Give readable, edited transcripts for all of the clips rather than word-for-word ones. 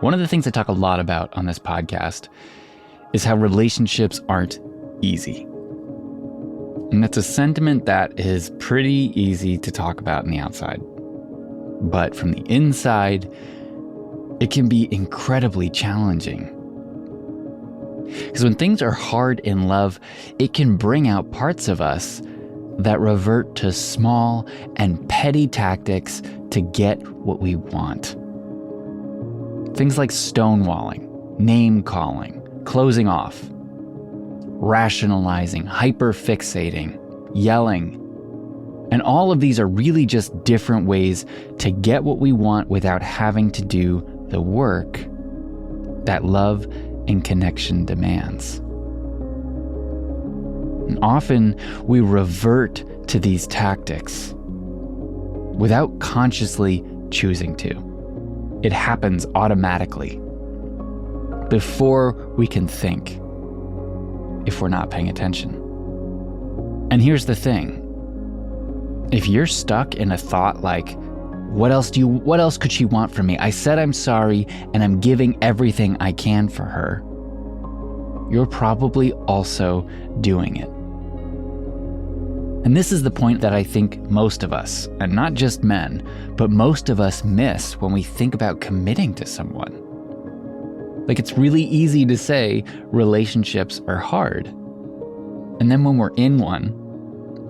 One of the things I talk a lot about on this podcast is how relationships aren't easy. And that's a sentiment that is pretty easy to talk about on the outside. But from the inside, it can be incredibly challenging. Because when things are hard in love, it can bring out parts of us that revert to small and petty tactics to get what we want. Things like stonewalling, name-calling, closing off, rationalizing, hyper-fixating, yelling. And all of these are really just different ways to get what we want without having to do the work that love and connection demands. And often we revert to these tactics without consciously choosing to. It happens automatically before we can think, if we're not paying attention. And here's the thing. If you're stuck in a thought like, what else could she want from me? I said I'm sorry and I'm giving everything I can for her. You're probably also doing it. And this is the point that I think most of us, and not just men, but most of us miss when we think about committing to someone. Like, it's really easy to say relationships are hard. And then when we're in one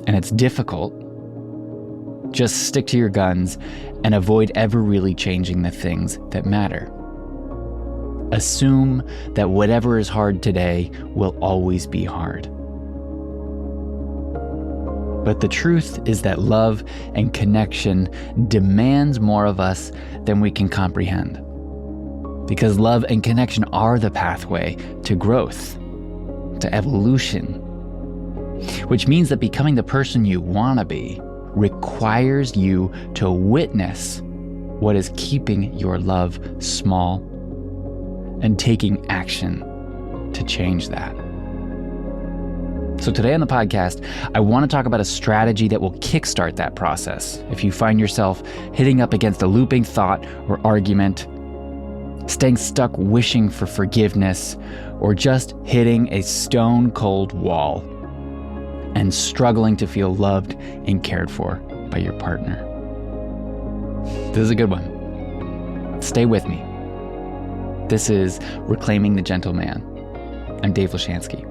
and it's difficult, just stick to your guns and avoid ever really changing the things that matter. Assume that whatever is hard today will always be hard. But the truth is that love and connection demands more of us than we can comprehend. Because love and connection are the pathway to growth, to evolution. Which means that becoming the person you want to be requires you to witness what is keeping your love small and taking action to change that. So today on the podcast, I want to talk about a strategy that will kickstart that process. If you find yourself hitting up against a looping thought or argument, staying stuck wishing for forgiveness, or just hitting a stone-cold wall and struggling to feel loved and cared for by your partner. This is a good one. Stay with me. This is Reclaiming the Gentle Man. I'm Dave Lashansky.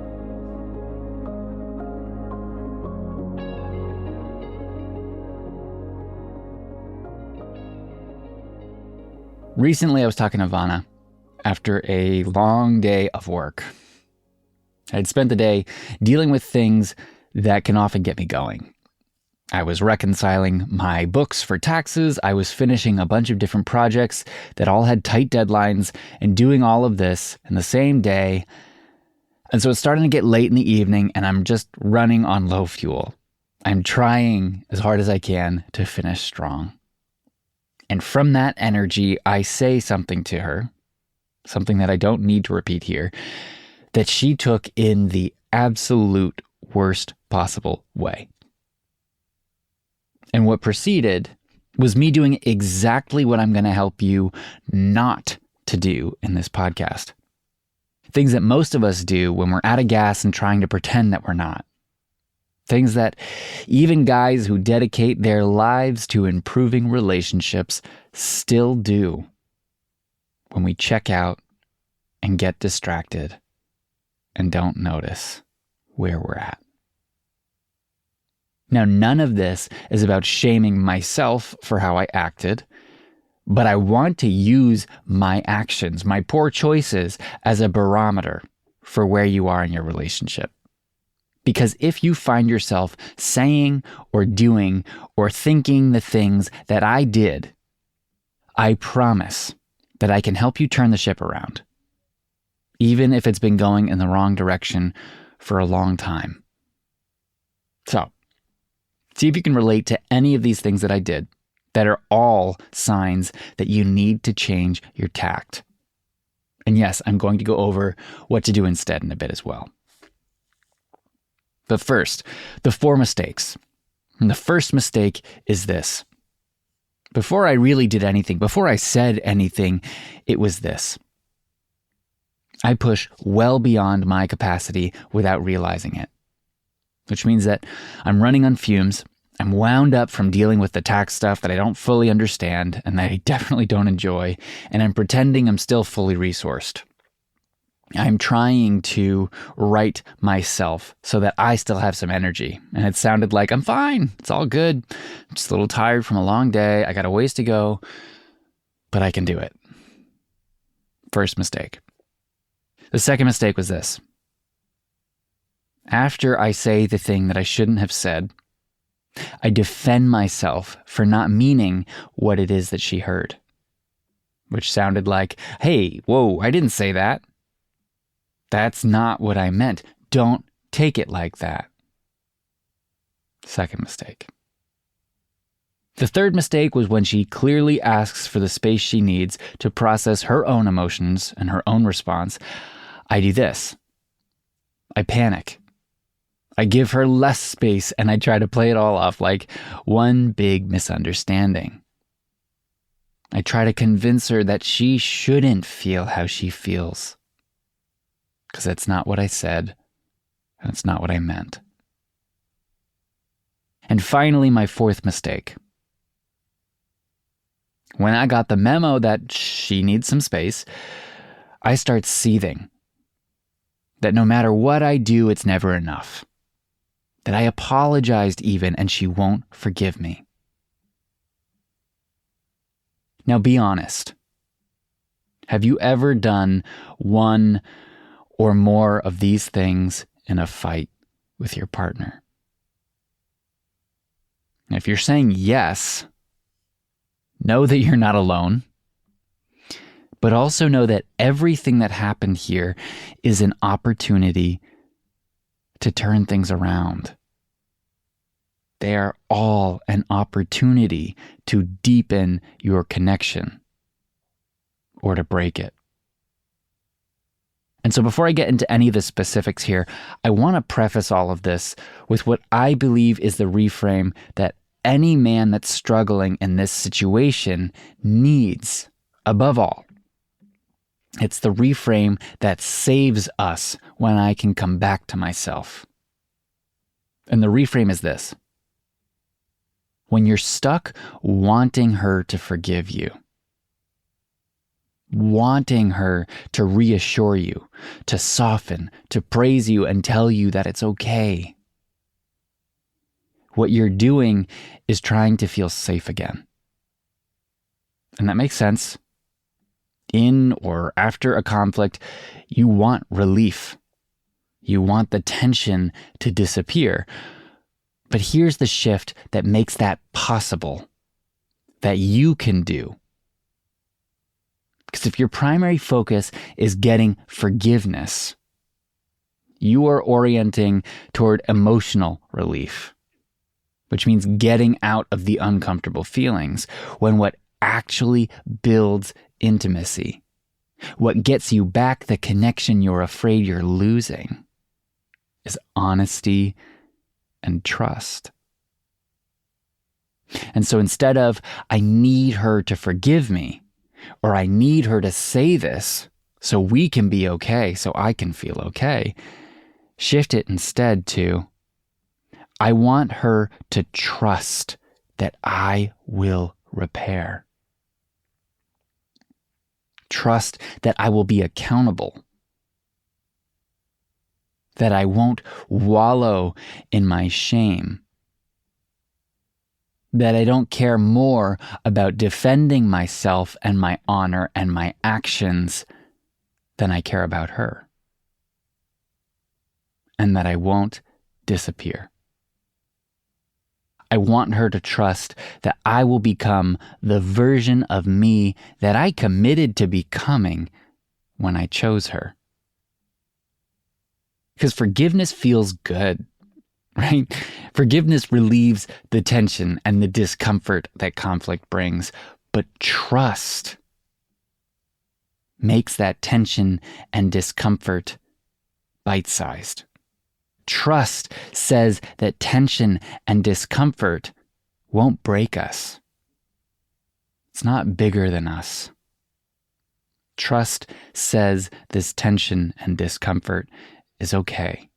Recently, I was talking to Vanna after a long day of work. I had spent the day dealing with things that can often get me going. I was reconciling my books for taxes. I was finishing a bunch of different projects that all had tight deadlines and doing all of this in the same day. And so it's starting to get late in the evening and I'm just running on low fuel. I'm trying as hard as I can to finish strong. And from that energy, I say something to her, something that I don't need to repeat here, that she took in the absolute worst possible way. And what proceeded was me doing exactly what I'm going to help you not to do in this podcast. Things that most of us do when we're out of gas and trying to pretend that we're not. Things that even guys who dedicate their lives to improving relationships still do when we check out and get distracted and don't notice where we're at. Now, none of this is about shaming myself for how I acted, but I want to use my actions, my poor choices, as a barometer for where you are in your relationship. Because if you find yourself saying or doing or thinking the things that I did, I promise that I can help you turn the ship around, even if it's been going in the wrong direction for a long time. So, see if you can relate to any of these things that I did that are all signs that you need to change your tact. And yes, I'm going to go over what to do instead in a bit as well. But first, the 4 mistakes. And the first mistake is this. Before I really did anything, before I said anything, it was this. I push well beyond my capacity without realizing it, which means that I'm running on fumes. I'm wound up from dealing with the tax stuff that I don't fully understand and that I definitely don't enjoy, and I'm pretending I'm still fully resourced. I'm trying to right myself so that I still have some energy. And it sounded like, I'm fine. It's all good. I'm just a little tired from a long day. I got a ways to go, but I can do it. First mistake. The second mistake was this. After I say the thing that I shouldn't have said, I defend myself for not meaning what it is that she heard. Which sounded like, hey, whoa, I didn't say that. That's not what I meant. Don't take it like that. Second mistake. The third mistake was when she clearly asks for the space she needs to process her own emotions and her own response. I do this. I panic. I give her less space and I try to play it all off like one big misunderstanding. I try to convince her that she shouldn't feel how she feels. Because that's not what I said, and it's not what I meant. And finally, my fourth mistake. When I got the memo that she needs some space, I start seething. That no matter what I do, it's never enough. That I apologized even, and she won't forgive me. Now be honest. Have you ever done one or more of these things in a fight with your partner? If you're saying yes, know that you're not alone, but also know that everything that happened here is an opportunity to turn things around. They are all an opportunity to deepen your connection or to break it. And so before I get into any of the specifics here, I want to preface all of this with what I believe is the reframe that any man that's struggling in this situation needs above all. It's the reframe that saves us when I can come back to myself. And the reframe is this. When you're stuck wanting her to forgive you, wanting her to reassure you, to soften, to praise you and tell you that it's okay. What you're doing is trying to feel safe again. And that makes sense. In or after a conflict, you want relief. You want the tension to disappear. But here's the shift that makes that possible, that you can do. Because if your primary focus is getting forgiveness, you are orienting toward emotional relief, which means getting out of the uncomfortable feelings, when what actually builds intimacy, what gets you back the connection you're afraid you're losing, is honesty and trust. And so instead of, I need her to forgive me, or I need her to say this so we can be okay, so I can feel okay, shift it instead to, I want her to trust that I will repair. Trust that I will be accountable. That I won't wallow in my shame. That I don't care more about defending myself and my honor and my actions than I care about her. And that I won't disappear. I want her to trust that I will become the version of me that I committed to becoming when I chose her. Because forgiveness feels good, right? Forgiveness relieves the tension and the discomfort that conflict brings. But trust makes that tension and discomfort bite-sized. Trust says that tension and discomfort won't break us. It's not bigger than us. Trust says this tension and discomfort is okay.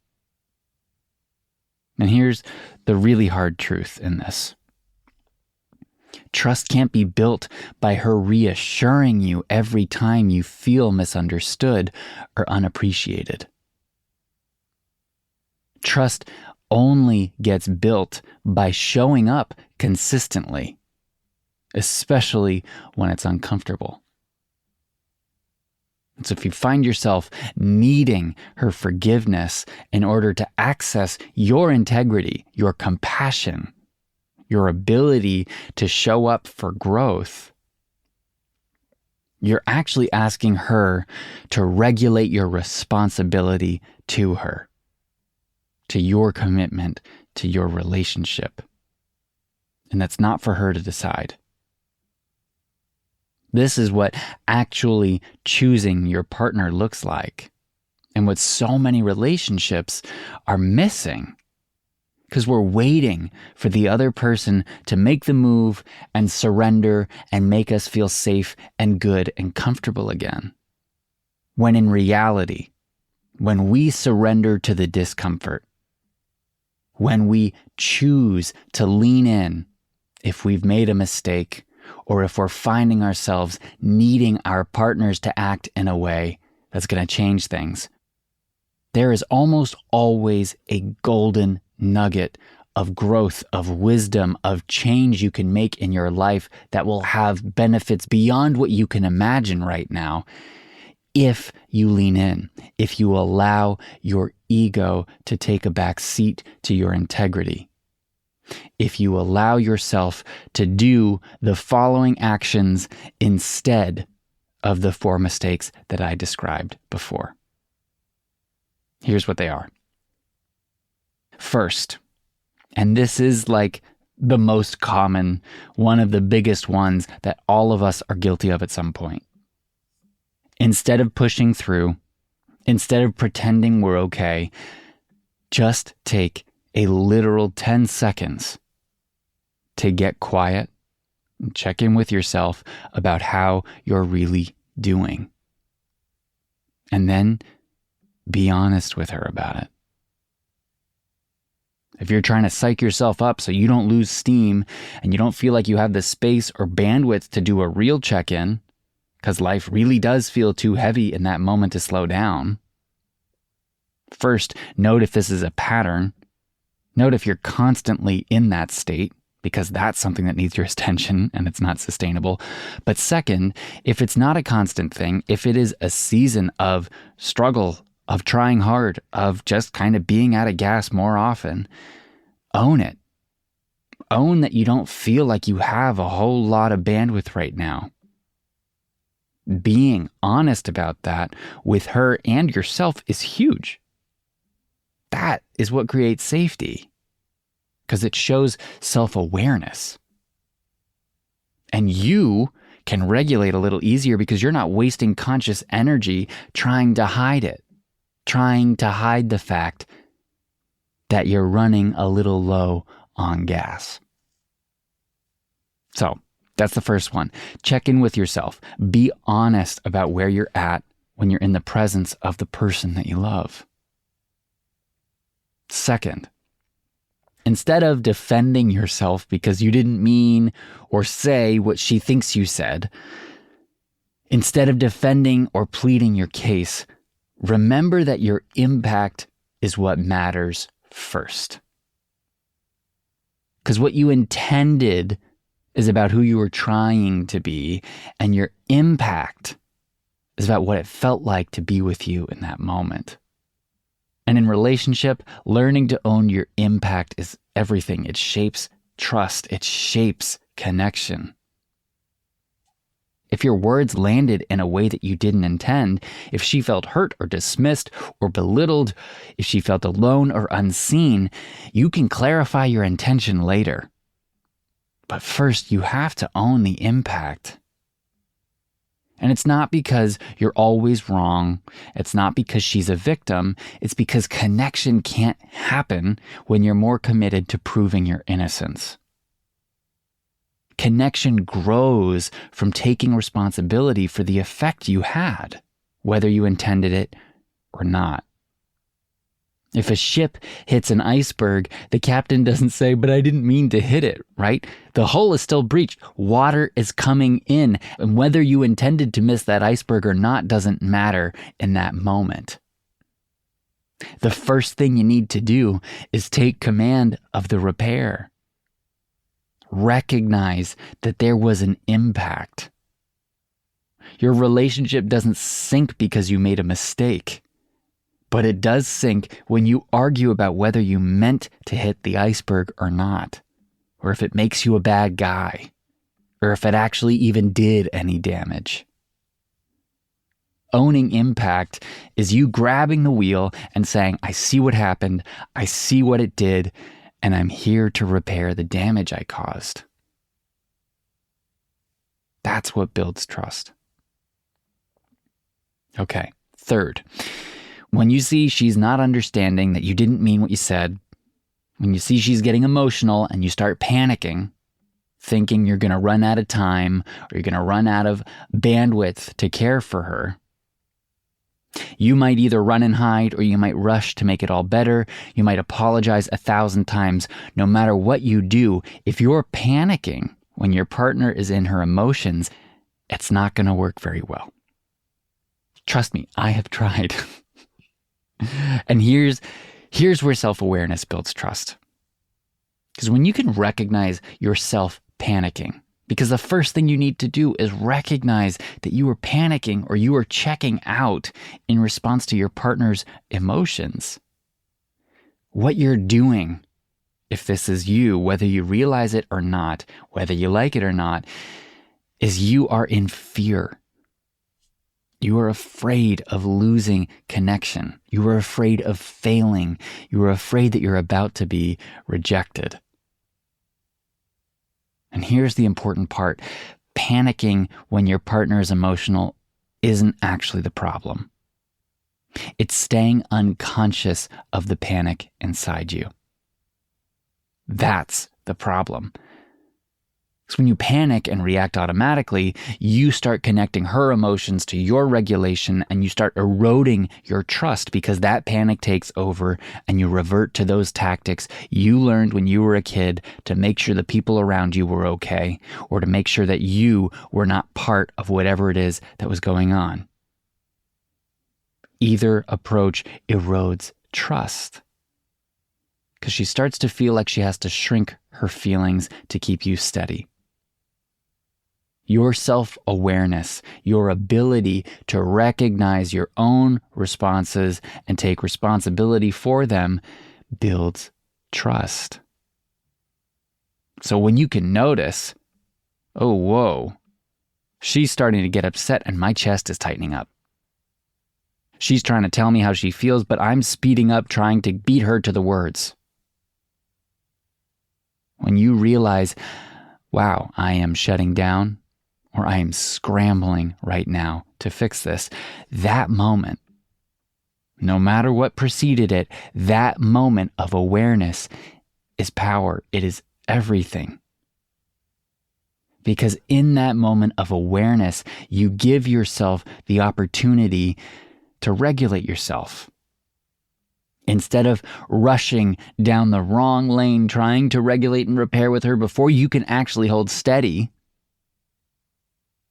And here's the really hard truth in this. Trust can't be built by her reassuring you every time you feel misunderstood or unappreciated. Trust only gets built by showing up consistently, especially when it's uncomfortable. And so if you find yourself needing her forgiveness in order to access your integrity, your compassion, your ability to show up for growth, you're actually asking her to regulate your responsibility to her, to your commitment, to your relationship. And that's not for her to decide. This is what actually choosing your partner looks like, and what so many relationships are missing. Because we're waiting for the other person to make the move and surrender and make us feel safe and good and comfortable again. When in reality, when we surrender to the discomfort, when we choose to lean in if we've made a mistake, or if we're finding ourselves needing our partners to act in a way that's going to change things, there is almost always a golden nugget of growth, of wisdom, of change you can make in your life that will have benefits beyond what you can imagine right now if you lean in, if you allow your ego to take a back seat to your integrity. If you allow yourself to do the following actions instead of the 4 mistakes that I described before. Here's what they are. First, and this is like the most common, one of the biggest ones that all of us are guilty of at some point. Instead of pushing through, instead of pretending we're okay, just take a literal 10 seconds to get quiet and check in with yourself about how you're really doing. And then be honest with her about it. If you're trying to psych yourself up so you don't lose steam and you don't feel like you have the space or bandwidth to do a real check-in, because life really does feel too heavy in that moment to slow down, first, note if this is a pattern. Note if you're constantly in that state, because that's something that needs your attention and it's not sustainable. But second, if it's not a constant thing, if it is a season of struggle, of trying hard, of just kind of being out of gas more often, own it. Own that you don't feel like you have a whole lot of bandwidth right now. Being honest about that with her and yourself is huge. That is what creates safety, because it shows self-awareness. And you can regulate a little easier because you're not wasting conscious energy trying to hide it, trying to hide the fact that you're running a little low on gas. So that's the first one. Check in with yourself. Be honest about where you're at when you're in the presence of the person that you love. Second, instead of defending yourself because you didn't mean or say what she thinks you said, instead of defending or pleading your case, remember that your impact is what matters first. Because what you intended is about who you were trying to be, and your impact is about what it felt like to be with you in that moment. And in relationship, learning to own your impact is everything. It shapes trust. It shapes connection. If your words landed in a way that you didn't intend, if she felt hurt or dismissed or belittled, if she felt alone or unseen, you can clarify your intention later. But first, you have to own the impact. And it's not because you're always wrong. It's not because she's a victim. It's because connection can't happen when you're more committed to proving your innocence. Connection grows from taking responsibility for the effect you had, whether you intended it or not. If a ship hits an iceberg, the captain doesn't say, "But I didn't mean to hit it," right? The hull is still breached. Water is coming in. And whether you intended to miss that iceberg or not doesn't matter in that moment. The first thing you need to do is take command of the repair. Recognize that there was an impact. Your relationship doesn't sink because you made a mistake. But it does sink when you argue about whether you meant to hit the iceberg or not, or if it makes you a bad guy, or if it actually even did any damage. Owning impact is you grabbing the wheel and saying, "I see what happened, I see what it did, and I'm here to repair the damage I caused." That's what builds trust. Okay, third. When you see she's not understanding that you didn't mean what you said, when you see she's getting emotional and you start panicking, thinking you're going to run out of time or you're going to run out of bandwidth to care for her, you might either run and hide or you might rush to make it all better. You might apologize 1,000 times. No matter what you do, if you're panicking when your partner is in her emotions, it's not going to work very well. Trust me, I have tried. And here's where self-awareness builds trust. Because when you can recognize yourself panicking, because the first thing you need to do is recognize that you are panicking or you are checking out in response to your partner's emotions. What you're doing, if this is you, whether you realize it or not, whether you like it or not, is you are in fear. You are afraid of losing connection. You are afraid of failing. You are afraid that you're about to be rejected. And here's the important part. Panicking when your partner is emotional isn't actually the problem. It's staying unconscious of the panic inside you. That's the problem. Because when you panic and react automatically, you start connecting her emotions to your regulation and you start eroding your trust because that panic takes over and you revert to those tactics you learned when you were a kid to make sure the people around you were okay or to make sure that you were not part of whatever it is that was going on. Either approach erodes trust because she starts to feel like she has to shrink her feelings to keep you steady. Your self-awareness, your ability to recognize your own responses and take responsibility for them builds trust. So when you can notice, oh, whoa, she's starting to get upset and my chest is tightening up. She's trying to tell me how she feels, but I'm speeding up trying to beat her to the words. When you realize, wow, I am shutting down, or I am scrambling right now to fix this, that moment, no matter what preceded it, that moment of awareness is power. It is everything. Because in that moment of awareness, you give yourself the opportunity to regulate yourself. Instead of rushing down the wrong lane, trying to regulate and repair with her before you can actually hold steady,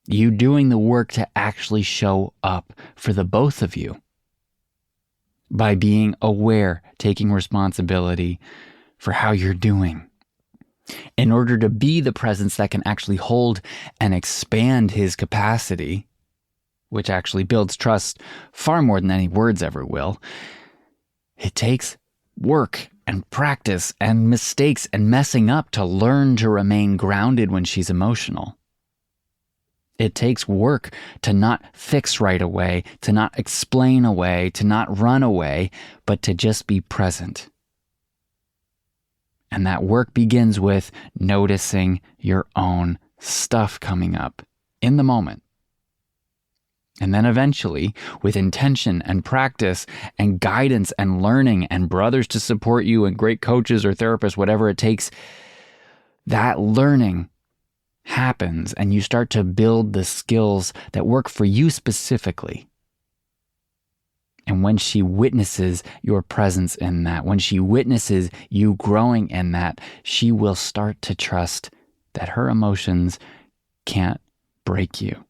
you doing the work to actually show up for the both of you by being aware, taking responsibility for how you're doing. In order to be the presence that can actually hold and expand his capacity, which actually builds trust far more than any words ever will, it takes work and practice and mistakes and messing up to learn to remain grounded when she's emotional. It takes work to not fix right away, to not explain away, to not run away, but to just be present. And that work begins with noticing your own stuff coming up in the moment. And then eventually, with intention and practice and guidance and learning and brothers to support you and great coaches or therapists, whatever it takes, that learning happens and you start to build the skills that work for you specifically. And when she witnesses your presence in that, when she witnesses you growing in that, she will start to trust that her emotions can't break you,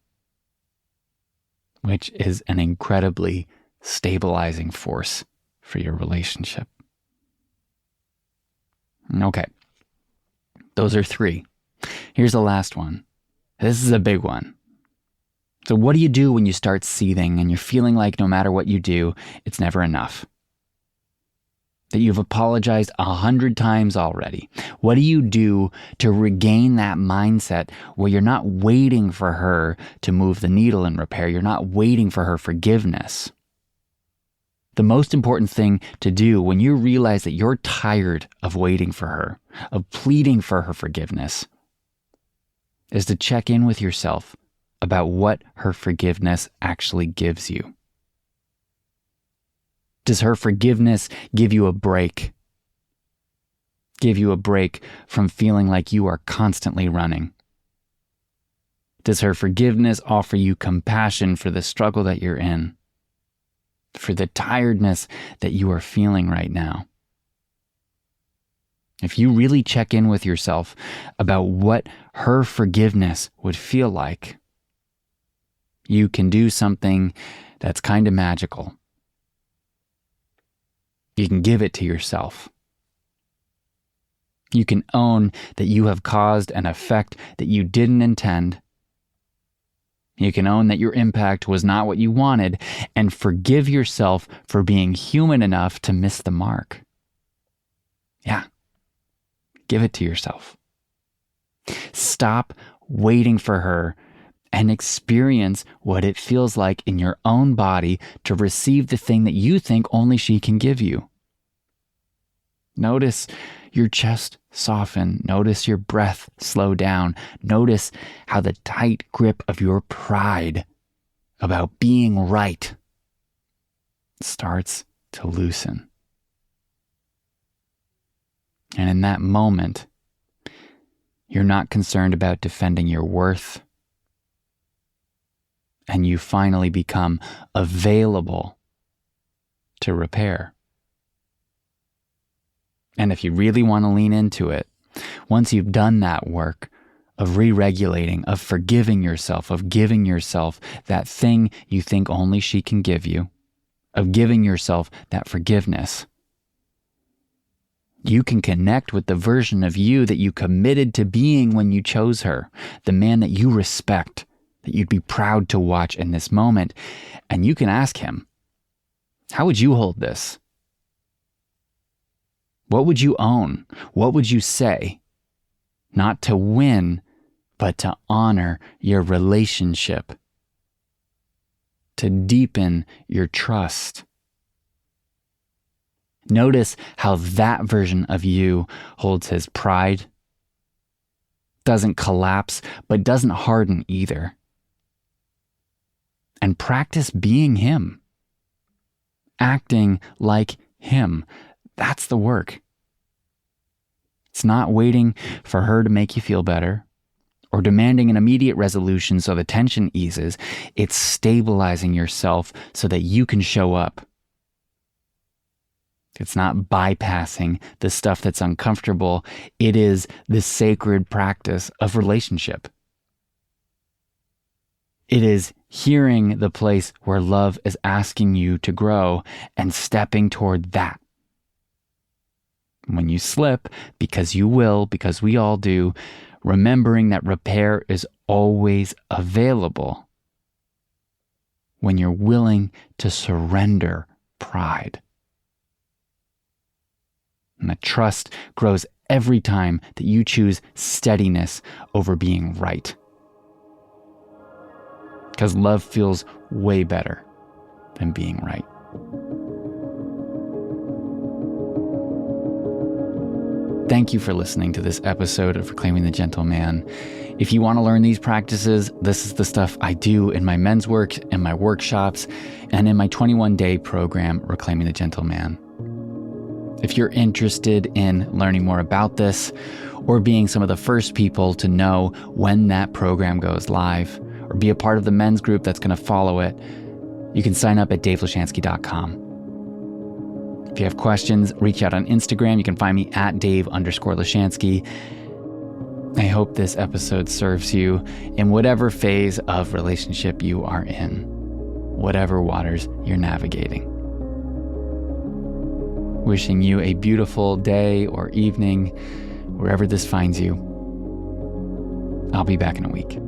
which is an incredibly stabilizing force for your relationship. Okay, those are 3. Here's the last one. This is a big one. So what do you do when you start seething and you're feeling like no matter what you do, it's never enough? That you've apologized 100 times already. What do you do to regain that mindset where you're not waiting for her to move the needle in repair? You're not waiting for her forgiveness. The most important thing to do when you realize that you're tired of waiting for her, of pleading for her forgiveness, is to check in with yourself about what her forgiveness actually gives you. Does her forgiveness give you a break? Give you a break from feeling like you are constantly running? Does her forgiveness offer you compassion for the struggle that you're in? For the tiredness that you are feeling right now? If you really check in with yourself about what her forgiveness would feel like, you can do something that's kind of magical. You can give it to yourself. You can own that you have caused an effect that you didn't intend. You can own that your impact was not what you wanted and forgive yourself for being human enough to miss the mark. Yeah, give it to yourself. Stop waiting for her and experience what it feels like in your own body to receive the thing that you think only she can give you. Notice your chest soften. Notice your breath slow down. Notice how the tight grip of your pride about being right starts to loosen. And in that moment, you're not concerned about defending your worth, and you finally become available to repair. And if you really want to lean into it, once you've done that work of re-regulating, of forgiving yourself, of giving yourself that thing you think only she can give you, of giving yourself that forgiveness, you can connect with the version of you that you committed to being when you chose her, the man that you respect, that you'd be proud to watch in this moment. And you can ask him, how would you hold this? What would you own? What would you say? Not to win, but to honor your relationship, to deepen your trust. Notice how that version of you holds his pride, doesn't collapse, but doesn't harden either. And practice being him, acting like him. That's the work. It's not waiting for her to make you feel better or demanding an immediate resolution so the tension eases. It's stabilizing yourself so that you can show up. It's not bypassing the stuff that's uncomfortable. It is the sacred practice of relationship. It is hearing the place where love is asking you to grow and stepping toward that. When you slip, because you will, because we all do, remembering that repair is always available when you're willing to surrender pride. And that trust grows every time that you choose steadiness over being right. Because love feels way better than being right. Thank you for listening to this episode of Reclaiming the Gentle Man. If you want to learn these practices, this is the stuff I do in my men's work, in my workshops, and in my 21-day program, Reclaiming the Gentle Man. If you're interested in learning more about this, or being some of the first people to know when that program goes live, or be a part of the men's group that's going to follow it, you can sign up at davelashansky.com. If you have questions, reach out on Instagram. You can find me at Dave_Lashansky. I hope this episode serves you in whatever phase of relationship you are in, whatever waters you're navigating. Wishing you a beautiful day or evening, wherever this finds you. I'll be back in a week.